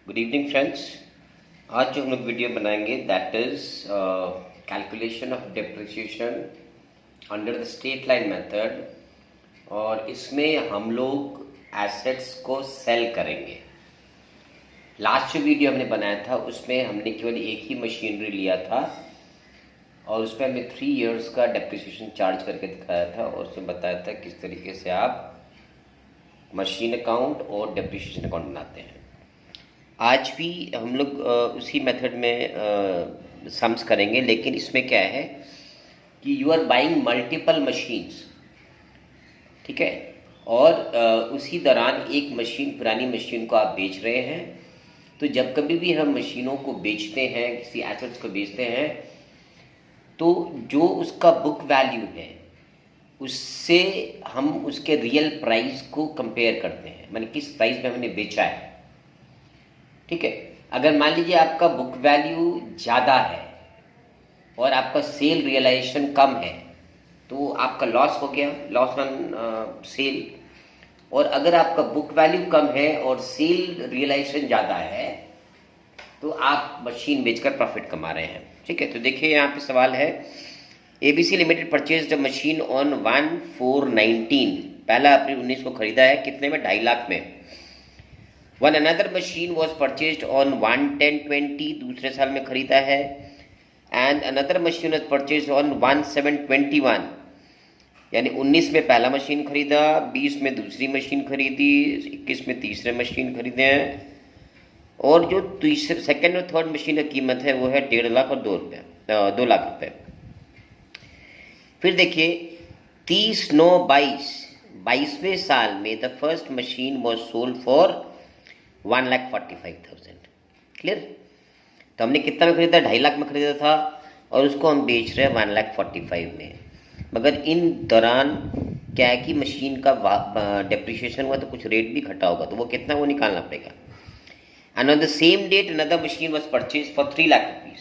Good evening friends. आज जो हम लोग वीडियो बनाएंगे that is calculation of depreciation under the straight line method, और इसमें हम लोग एसेट्स को सेल करेंगे। लास्ट जो वीडियो हमने बनाया था उसमें हमने केवल एक ही मशीनरी लिया था और उसमें हमने 3 इयर्स का डेप्रिसिएशन चार्ज करके दिखाया था और उसमें बताया था किस तरीके से आप मशीन अकाउंट और डेप्रिसिएशन अकाउंट बनाते हैं। आज भी हम लोग उसी मेथड में सम्स करेंगे, लेकिन इसमें क्या है कि you are buying multiple machines, ठीक है, और उसी दौरान एक मशीन, पुरानी मशीन को आप बेच रहे हैं। तो जब कभी भी हम मशीनों को बेचते हैं, किसी एसेट्स को बेचते हैं, तो जो उसका बुक वैल्यू है उससे हम उसके रियल प्राइस को कंपेयर करते हैं, माने किस प्राइस में हमने बेचा है। ठीक है, अगर मान लीजिए आपका बुक वैल्यू ज़्यादा है और आपका सेल रियलाइजेशन कम है तो आपका लॉस हो गया, लॉस ऑन सेल। और अगर आपका बुक वैल्यू कम है और सेल रियलाइजेशन ज़्यादा है तो आप मशीन बेचकर प्रॉफिट कमा रहे हैं। ठीक है, तो देखिए यहाँ पे सवाल है, ABC limited purchase the machine on 1/4/19, 1 अप्रैल 19 को खरीदा है, कितने में? 2.5 लाख में। One another machine was purchase on 1/10/20, दूसरे साल में खरीदा है। And another machine was purchase on 1/7/21, यानी 19 में पहला मशीन खरीदा, 20 में दूसरी मशीन खरीदी, 21 में तीसरे मशीन खरीदे हैं। और जो तीसरे, सेकेंड और थर्ड मशीन की कीमत है वो है 1.5 लाख और 2 लाख रुपये। फिर देखिए 30/9/22, 22वें साल में the first machine was sold for 1,45,000। Clear? तो हमने कितना में खरीदा? 2.5 लाख में खरीदा था और उसको हम बेच रहे हैं 1,45,000 में। मगर इन दौरान क्या है कि मशीन का डेप्रिसिएशन हुआ तो कुछ रेट भी घटा होगा, तो वो कितना, वो निकालना पड़ेगा। And on the same date another machine was purchase for 3 lakh rupees.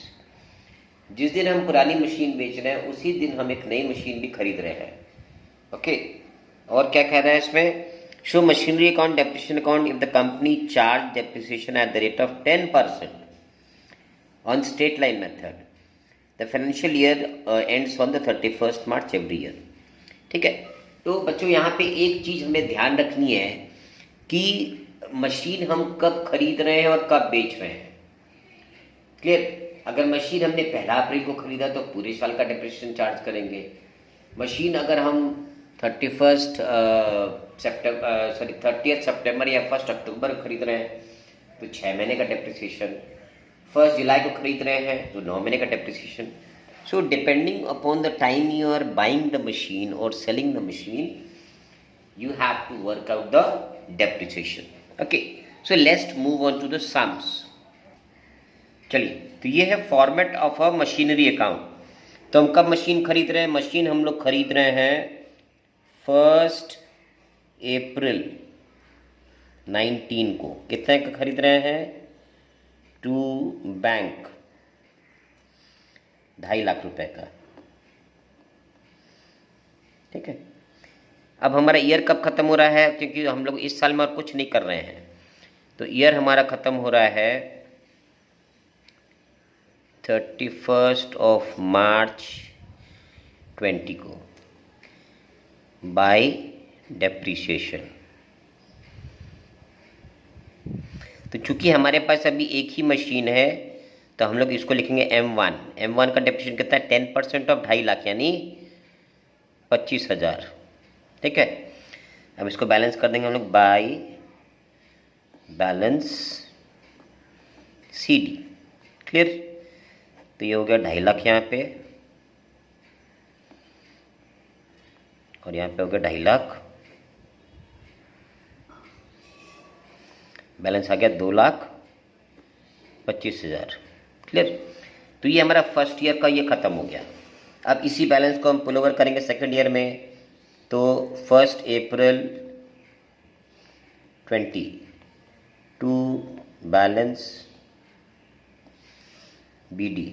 जिस दिन हम पुरानी मशीन बेच रहे हैं उसी दिन हम एक नई मशीन भी खरीद रहे हैं। ओके, और क्या कह रहा है इसमें? Show machinery account, depreciation account if the company charge depreciation at the rate of 10% on straight line method. The financial year ends on the 31st March every year. ठीक है, तो बच्चों यहाँ पे एक चीज़ हमें ध्यान रखनी है कि मशीन हम कब खरीद रहे हैं और कब बेच रहे हैं। क्लियर? अगर मशीन हमने 1 अप्रैल को खरीदा तो पूरे साल का डेप्रिसिएशन चार्ज करेंगे। मशीन अगर हम 30 सितंबर या 1 अक्टूबर खरीद रहे हैं तो 6 महीने का डेप्रिसिएशन। 1 जुलाई को खरीद रहे हैं तो 9 महीने का depreciation. So depending upon the time you are buying the machine और selling the machine, you have to work out the depreciation. Okay, so let's move on to the sums. चलिए, तो ये है format of a machinery account. तो हम कब machine खरीद रहे हैं? मशीन हम लोग खरीद रहे हैं 1 अप्रैल 19 को। कितने का खरीद रहे हैं? टू बैंक, 2.5 लाख रुपए का। ठीक है, अब हमारा ईयर कब खत्म हो रहा है? क्योंकि हम लोग इस साल में और कुछ नहीं कर रहे हैं, तो ईयर हमारा खत्म हो रहा है 31 मार्च 20 को बाय डेप्रिसिएशन। तो चूंकि हमारे पास अभी एक ही मशीन है तो हम लोग इसको लिखेंगे M1। M1 का डेप्रिसिएशन कितना है? 10% ऑफ 2.5 लाख यानी 25,000। ठीक है, अब इसको बैलेंस कर देंगे हम लोग बाय बैलेंस CD। क्लियर? तो ये हो गया 2.5 लाख यहाँ पे और यहाँ पे हो गया 2.5 लाख, बैलेंस आ गया 2,25,000। क्लियर? तो ये हमारा फर्स्ट ईयर का ये ख़त्म हो गया। अब इसी बैलेंस को हम पुल ओवर करेंगे सेकेंड ईयर में, तो 1 अप्रैल 20 टू बैलेंस BD।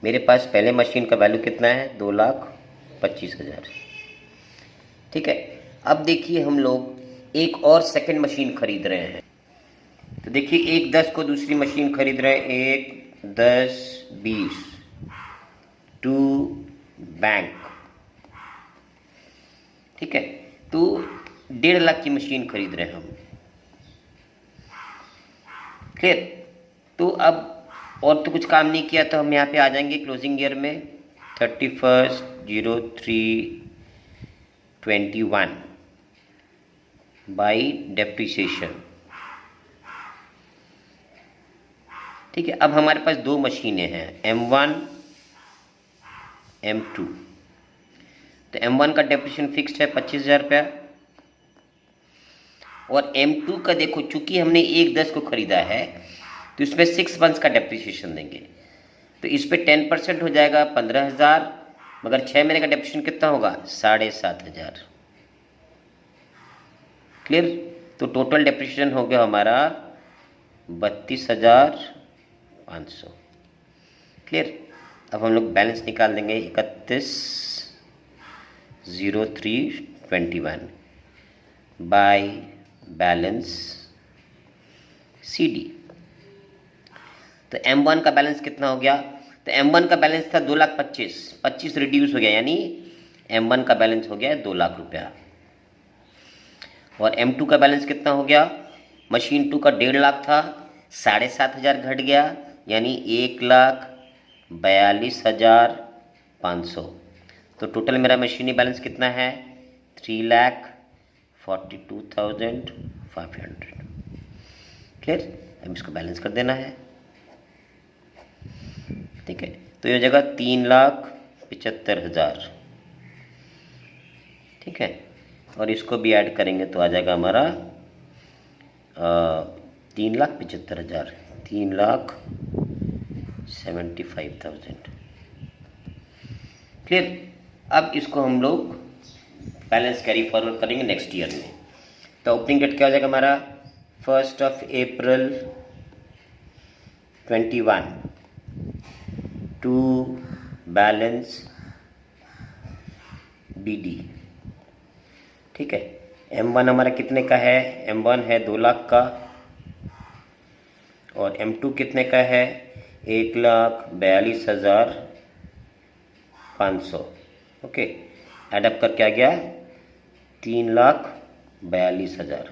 मेरे पास पहले मशीन का वैल्यू कितना है? 2,25,000। ठीक है, अब देखिए हम लोग एक और सेकंड मशीन खरीद रहे हैं। तो देखिए एक 10 को दूसरी मशीन खरीद रहे हैं, 1 10 20 टू बैंक, ठीक है। तो 1.5 लाख की मशीन खरीद रहे हैं हम, क्लियर। तो अब और तो कुछ काम नहीं किया, तो हम यहाँ पे आ जाएंगे क्लोजिंग ईयर में 31/03/21 बाई डेप्रिसिएशन, ठीक है। अब हमारे पास दो मशीनें हैं, M1 M2। तो M1 का डेप्रिसिएशन फिक्स्ड है 25,000 रुपया, और M2 का देखो चूंकि हमने 1/10 को खरीदा है तो इसमें 6 मंथ्स का डेप्रिसिएशन देंगे, तो इस पे 10% हो जाएगा 15,000, मगर 6 महीने का डेप्रिसिएशन कितना होगा 7,500, क्लियर। तो टोटल डेप्रिसिएशन हो गया हमारा 32,500, क्लियर। अब हम लोग बैलेंस निकाल देंगे 31/03/21 बाय बैलेंस CD। तो M1 का बैलेंस कितना हो गया, तो M1 का बैलेंस था 2,25,000, 25 रिड्यूस हो गया, यानी M1 का बैलेंस हो गया 2 लाख रुपया। और M2 का बैलेंस कितना हो गया, मशीन 2 का 1.5 लाख था, 7,500 घट गया, यानी 1,42,500। तो टोटल मेरा मशीनी बैलेंस कितना है 3,42,500, क्लियर। अब इसको बैलेंस कर देना है, ठीक है। तो ये हो जाएगा 3,75,000, ठीक है। और इसको भी ऐड करेंगे तो आ जाएगा हमारा 3,75,000, 3,75,000, क्लियर। अब इसको हम लोग बैलेंस कैरी फॉरवर्ड करेंगे नेक्स्ट ईयर में। तो ओपनिंग डेट क्या हो जाएगा हमारा 1 अप्रैल 21 टू बैलेंस BD, ठीक है। M1 हमारा कितने का है, M1 है 2 लाख का, और M2 कितने का है 1,42,500, ओके। एडअप करके आ गया 3,42,000,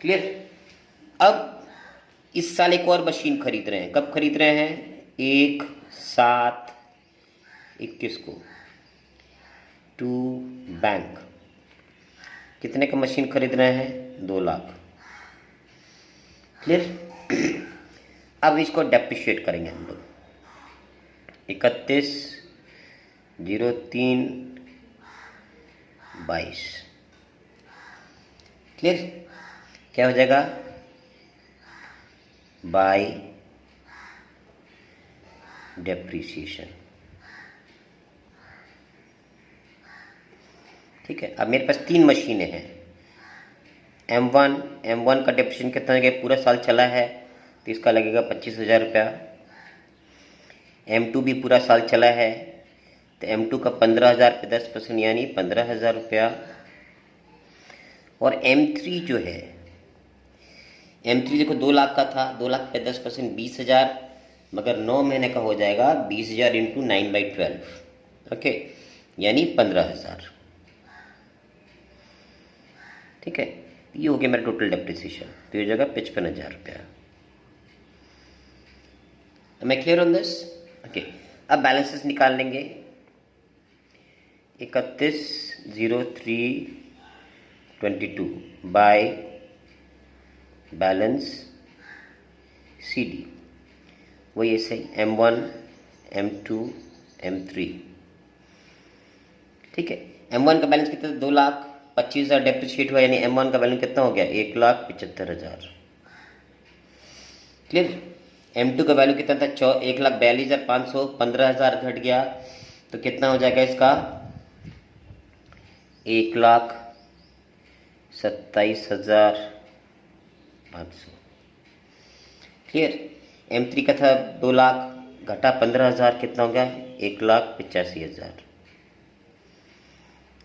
क्लियर। अब इस साल एक और मशीन खरीद रहे हैं, कब खरीद रहे हैं 1/7/21 को, टू बैंक। कितने का मशीन खरीद रहे हैं 2 लाख, क्लियर। अब इसको डेप्रिशिएट करेंगे हम लोग 31/03/22, क्लियर। क्या हो जाएगा बाय डेप्रिसिएशन, ठीक है। अब मेरे पास 3 मशीनें हैं, M1 का डेप्रिसिएशन कितना लगेगा, पूरा साल चला है तो इसका लगेगा 25,000 रुपया। M2 भी पूरा साल चला है तो M2 का 15,000 पे 10%, यानी 15,000 रुपया। और M3 जो है, M3 देखो 2 लाख का था, 2 लाख पे 10% 20,000, मगर 9 महीने का हो जाएगा 20,000 इंटू 9/12, ओके, यानी 15,000, ठीक है। ये हो गया मेरा टोटल डेप्रिसिएशन, तो ये जगह 55,000 रुपया। Am I clear on this? Okay. अब बैलेंसेस निकाल लेंगे 31/03/22 बाय बैलेंस CD, वही ऐसे M1 M2 M3, ठीक है। M1 का बैलेंस कितना 2,25,000 डेप्रिशिएट हुआ, यानी M1 का बैलेंस कितना हो गया 1,75,000, क्लियर। M2 का वैल्यू कितना था 1,42,500, 15,000 घट गया तो कितना हो जाएगा इसका 1,27,500, क्लियर। M3 का था 2 लाख, घटा 15,000, कितना हो गया 1,85,000,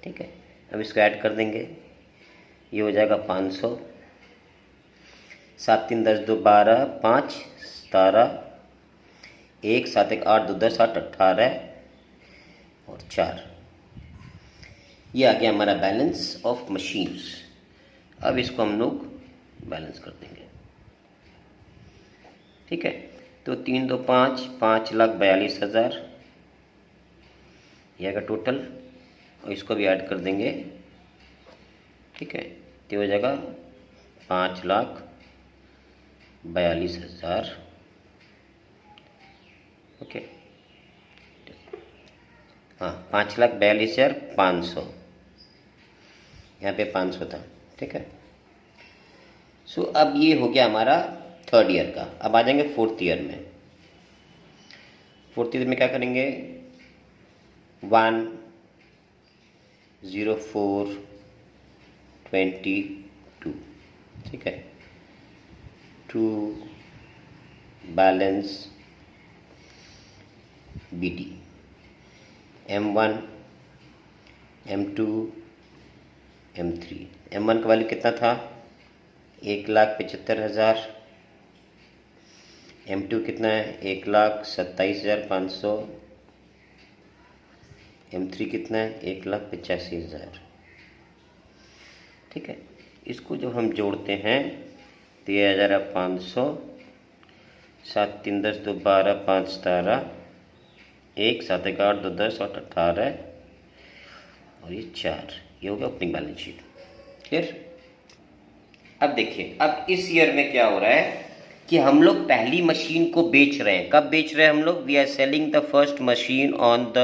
ठीक है। अब इसको ऐड कर देंगे, ये हो जाएगा 500, 7 3 10 2 12 5 17 1 7 1 8 2 10 8 18 और 4। ये आ गया हमारा बैलेंस ऑफ मशीन्स। अब इसको हम लोग बैलेंस कर देंगे। ठीक है, तो 3 2 5 5,42,000 यह का टोटल, और इसको भी ऐड कर देंगे। ठीक है, तो हो जाएगा 5,42,000। ओके, हाँ 5,42,500, यहाँ पे 500 था। ठीक है, सो अब ये हो गया हमारा थर्ड ईयर का। अब आ जाएंगे फोर्थ ईयर में। फोर्थ ईयर में क्या करेंगे, 1,04,22। ठीक है, 2 balance BT, M1 M2 M3। M1 का वैल्यू कितना था, 1,75,000। M2 कितना है, 1,27,500। M3 कितना है, 1,85,000। ठीक है, इसको जब हम जोड़ते हैं 13,500, 7 3 10 2 12 5 17 1 7 1 8 2 10 और 18 और ये 4। ये हो गया ओपनिंग बैलेंस शीट। क्लियर। अब देखिए, अब इस ईयर में क्या हो रहा है कि हम लोग पहली मशीन को बेच रहे हैं। कब बेच रहे हैं हम लोग, we are selling the first machine on the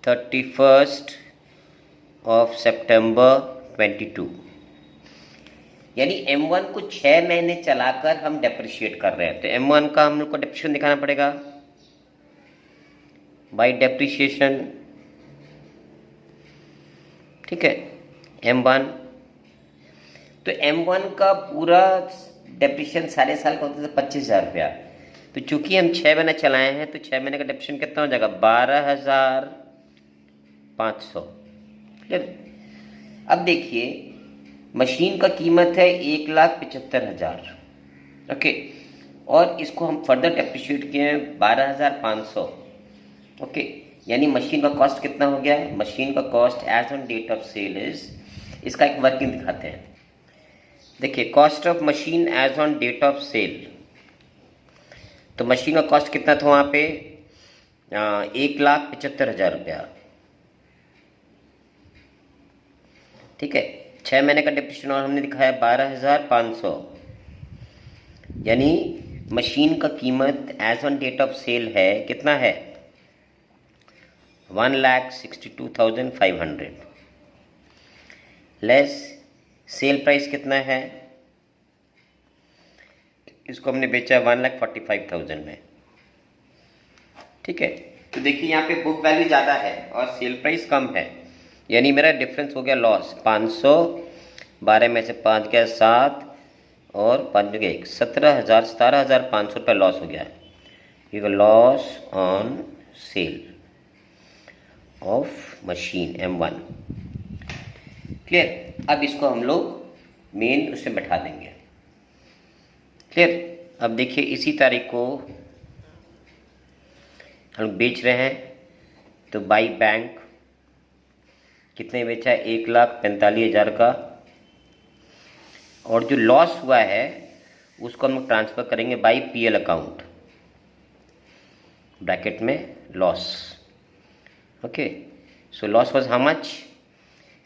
31st of September 22। यानी M1 को 6 महीने चलाकर हम डेप्रिशिएट कर रहे हैं। तो M1 का हम लोग को डेप्रिशिएशन दिखाना पड़ेगा बाय डेप्रिशिएशन। ठीक है, M1, तो M1 का पूरा डेप्रिशिएशन सारे साल का होता था 25,000 रुपया। तो चूंकि हम 6 महीने चलाए हैं तो 6 महीने का डेप्रिशिएशन कितना हो जाएगा, 12,500। क्लियर। अब देखिए, मशीन का कीमत है 1,75,000। ओके, और इसको हम फर्दर डेप्रिशिएट किए हैं 12,500। ओके, यानी मशीन का कॉस्ट कितना हो गया है, मशीन का cost as on date of sale is, इसका एक वर्किंग दिखाते हैं। देखिए, cost of machine as on date of sale, तो मशीन का कॉस्ट कितना था वहां पे, 1,75,000 रुपया। ठीक है, 6 महीने का डेप्रिशिएशन और हमने दिखाया 12,500, यानी मशीन का कीमत as on date of sale है कितना है, 1,62,500 लेस सेल प्राइस कितना है, इसको हमने बेचा 1,45,000 में। ठीक है, तो देखिए यहाँ पे बुक वैल्यू ज़्यादा है और सेल प्राइस कम है, यानी मेरा डिफरेंस हो गया लॉस 500। 12 में से 5 गया 7 और 5 में गया 1, 17,500 रुपये लॉस हो गया। ये loss on sale of machine M1। Clear. अब इसको हम लोग मेन उसमें बैठा देंगे। क्लियर। अब देखिए, इसी तारीख को हम बेच रहे हैं, तो बाई बैंक कितने बेचा है, 1,45,000 का। और जो लॉस हुआ है उसको हम ट्रांसफ़र करेंगे बाई PL अकाउंट, ब्रैकेट में loss. Okay, so loss was how much,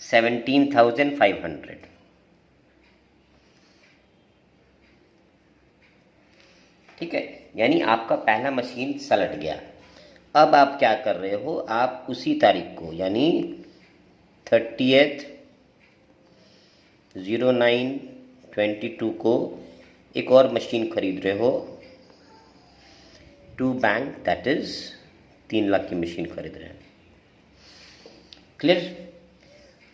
17,500। ठीक है, यानी आपका पहला मशीन सलट गया। अब आप क्या कर रहे हो, आप उसी तारीख को यानी 30/09/22 को एक और मशीन खरीद रहे हो, to bank, that is 3 lakh की मशीन खरीद रहे हैं। क्लियर।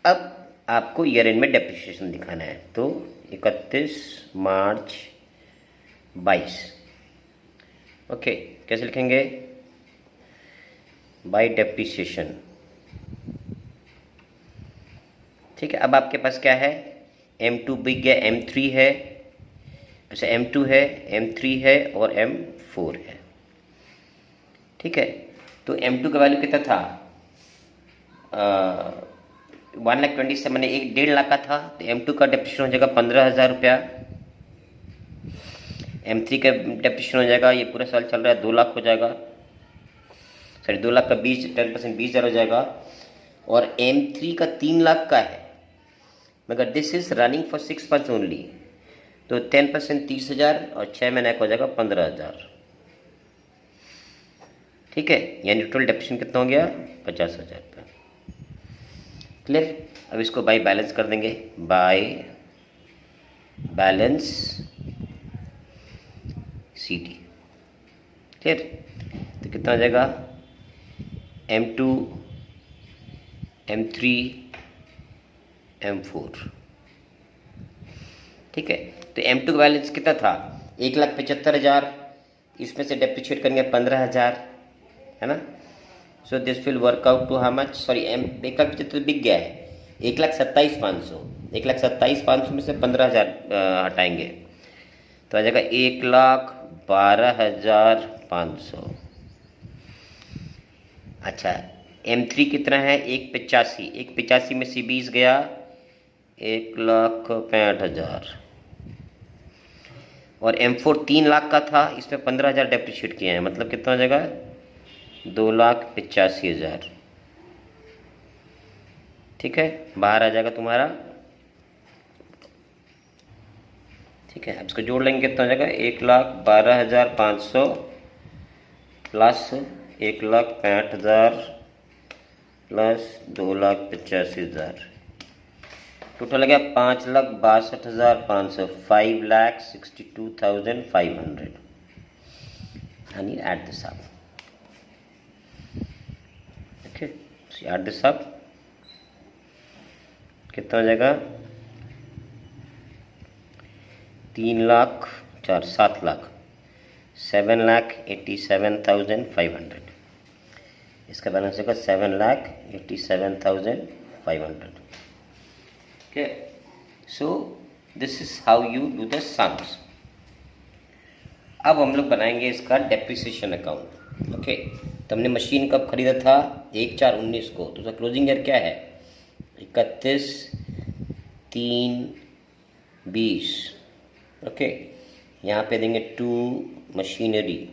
अब आपको ईयर एंड में डेप्रिसिएशन दिखाना है, तो 31 मार्च 22। ओके, कैसे लिखेंगे, बाय डेप्रिसिएशन। ठीक है, अब आपके पास क्या है, M2 बिक गया, M3 है, अच्छा M2 है, M3 है और M4 है। ठीक है, तो M2 का वैल्यू कितना था? 1,27,000 एक 1.5 लाख का था, तो M2 का डेप्रिसिएशन हो जाएगा 15,000 रुपया। M3 का डेप्रिसिएशन हो जाएगा, ये पूरा साल चल रहा है, 2 लाख हो जाएगा। सॉरी 2 लाख का 10% 20,000 हो जाएगा। और M3 का 3 लाख का है, मगर this is running for 6 months only, तो 10% 30,000 और 6 महीने का हो जाएगा 15,000। ठीक है, यानी टोटल डेप्रिसिएशन कितना हो गया? 50,000 रुपया। क्लियर? अब इसको बाय बैलेंस कर देंगे, बाय बैलेंस CD। क्लियर? तो कितना हो जाएगा? M2, M3, M4। ठीक है, तो M2 का बैलेंस कितना था? 1,75,000, इसमें से डेप्रिशिएट करेंगे 15,000, है ना। So this will work out to how much? Sorry 1,75,000 बिक गया है, 1,27,500। 1,27,500 में से 15,000 हटाएंगे तो आ जाएगा 1,12,500। अच्छा, M3 कितना है? 1,85,000। 1,85,000 में से 20 गया, 1,65,000। और M4 3 लाख का था, इसमें 15,000 डेप्रिशिएट किए हैं, मतलब कितना हो जाएगा? 2,85,000। ठीक है, बाहर आ जाएगा तुम्हारा। ठीक है, अब इसको जोड़ लेंगे, कितना हो जाएगा? 1,12,500 प्लस 1,65,000 प्लस 2,85,000, टोटल हो गया 5,62,500, 5,62,500। यानी add this up. Okay, add this up, कितना हो जाएगा? 7 लाख 7,87,500। इसका बैलेंस होगा 7,87,500। Okay, so this is how you do the sums. अब हम लोग बनाएंगे इसका डेप्रिसिएशन अकाउंट। ओके, तो हमने मशीन कब खरीदा था? 1/4/19 को, तो उसका क्लोजिंग ईयर क्या है? 31/3/20। ओके, यहाँ पे देंगे टू मशीनरी।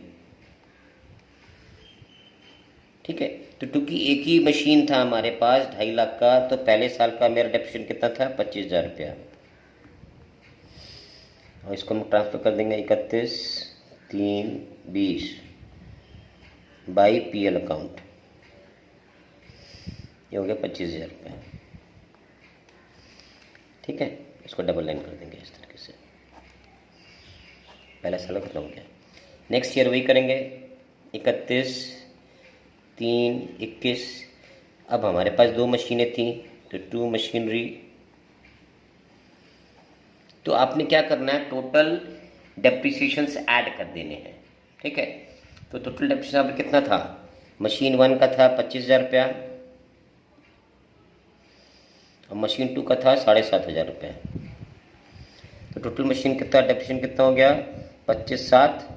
ठीक है, तो टू की एक ही मशीन था हमारे पास 2.5 लाख का, तो पहले साल का मेरा डेप्रिसिएशन कितना था? 25,000 रुपया। और इसको हम ट्रांसफर कर देंगे 31/3/20 बाई PL अकाउंट, ये हो गया 25,000 रुपया। ठीक है, इसको डबल लाइन कर देंगे इस तरीके से, पहला साल खत्म हो गया। नेक्स्ट ईयर वही करेंगे, 31/3/21। अब हमारे पास 2 मशीनें थी, तो 2 मशीनरी। तो आपने क्या करना है? टोटल डेप्रिसिएशंस ऐड कर देने हैं। ठीक है, तो टोटल डेप्रिसिएशन अब कितना था? मशीन 1 का था 25,000 रुपया, और मशीन 2 का था 7,500 रुपया। तो टोटल मशीन कितना डेप्रिसिएशन कितना हो गया? 25/7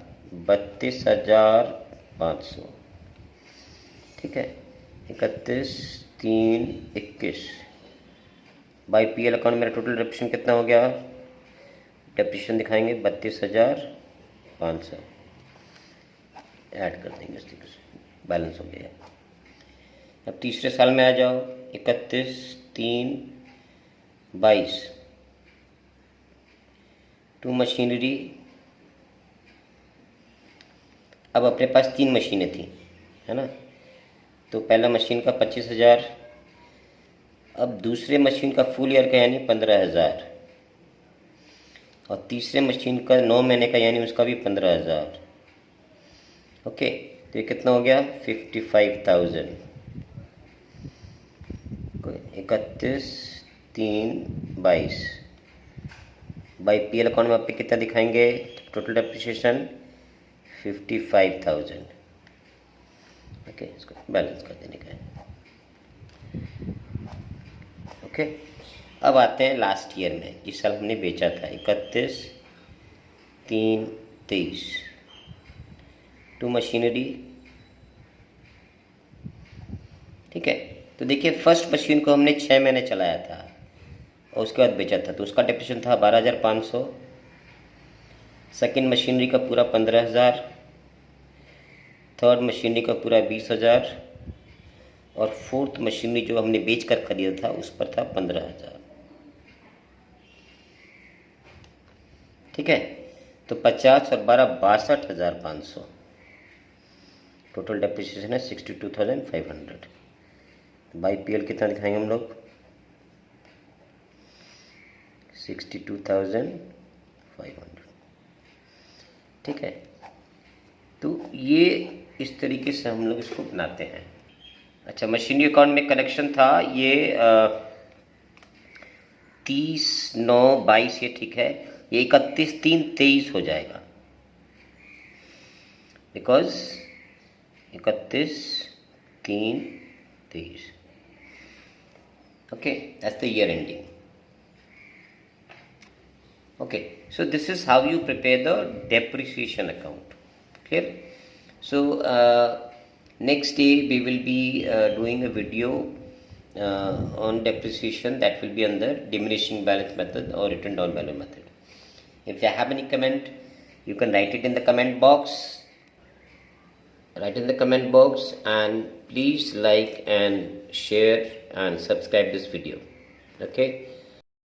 32,500। ठीक है, 31/3/21 बाई PL अकाउंट मेरा टोटल डेप्रिसिएशन कितना हो गया? डेप्रिसिएशन दिखाएंगे 32,500, ऐड कर देंगे इस तरीके से, बैलेंस हो गया। अब तीसरे साल में आ जाओ, 31/3/22, टू मशीनरी। अब अपने पास 3 मशीनें थी, है ना, तो पहला मशीन का 25,000, अब दूसरे मशीन का फुल ईयर का यानी 15,000, और तीसरे मशीन का 9 महीने का यानी उसका भी 15,000। ओके, तो ये कितना हो गया? 55,000। 31/3/22 बाई PL अकाउंट में आप पे कितना दिखाएंगे? Total depreciation 55,000। ओके, इसको बैलेंस कर देने का है। ओके, अब आते हैं लास्ट ईयर में, जिस साल हमने बेचा था, 31 323 टू मशीनरी। ठीक है, तो देखिए फर्स्ट मशीन को हमने 6 महीने चलाया था और उसके बाद बेचा था, तो उसका डेप्रिसिएशन था 12,500। सेकेंड मशीनरी का पूरा 15,000, थर्ड मशीनरी का पूरा 20,000 और फोर्थ मशीनरी जो हमने बेच कर खरीदा था उस पर था 15,000। ठीक है, तो 50 और 12 62,500, टोटल डेप्रिसिएशन है 62,500। बाई पीएल कितना दिखाएंगे हम लोग? 62,500। ठीक है, तो ये इस तरीके से हम लोग इसको बनाते हैं। अच्छा, मशीनरी अकाउंट में कनेक्शन था ये 30/9/22, ये ठीक है, ये 31/3/23 हो जाएगा, because 31/3/23। okay, that's the year ending. Okay, so this is how you prepare the depreciation account. Clear? So next day we will be doing a video on depreciation that will be under diminishing balance method or written down value method. If you have any comment, you can write it in the comment box. And please like and share and subscribe this video. Okay.